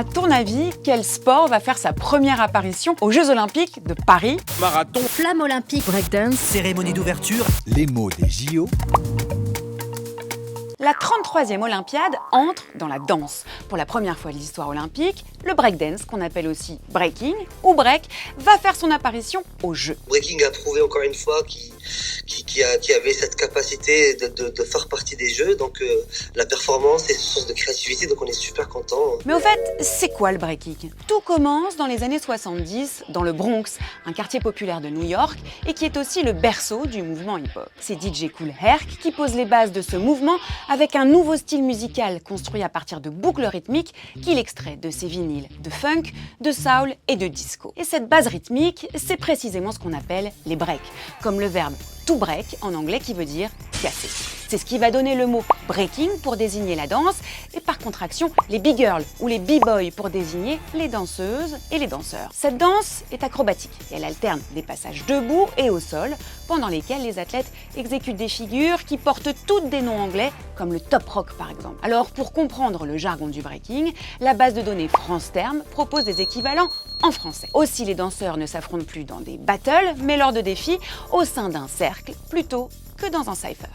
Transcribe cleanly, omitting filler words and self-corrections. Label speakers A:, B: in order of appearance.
A: À ton avis, quel sport va faire sa première apparition aux Jeux Olympiques de Paris?
B: Marathon,
C: Flamme olympique, breakdance,
D: Cérémonie d'ouverture, les mots des JO.
A: La 33e Olympiade entre dans la danse. Pour la première fois de l'histoire olympique, le breakdance, qu'on appelle aussi breaking ou break, va faire son apparition aux Jeux.
E: Breaking a prouvé encore une fois qu'il avait cette capacité de faire partie des Jeux, donc la performance est une source de créativité, donc on est super contents.
A: Mais au fait, c'est quoi le breaking? Tout commence dans les années 70 dans le Bronx, un quartier populaire de New York et qui est aussi le berceau du mouvement hip-hop. C'est DJ Kool Herc qui pose les bases de ce mouvement avec un nouveau style musical construit à partir de boucles rythmiques qu'il extrait de ses vinyles de funk, de soul et de disco. Et cette base rythmique, c'est précisément ce qu'on appelle les breaks, comme le verbe to break en anglais qui veut dire casser. C'est ce qui va donner le mot breaking pour désigner la danse et par contraction les b-girls ou les b-boys pour désigner les danseuses et les danseurs. Cette danse est acrobatique et elle alterne des passages debout et au sol pendant lesquels les athlètes exécutent des figures qui portent toutes des noms anglais comme le top rock par exemple. Alors pour comprendre le jargon du breaking, la base de données France Term propose des équivalents en français. Aussi les danseurs ne s'affrontent plus dans des battles mais lors de défis au sein d'un cercle plutôt que dans un cypher.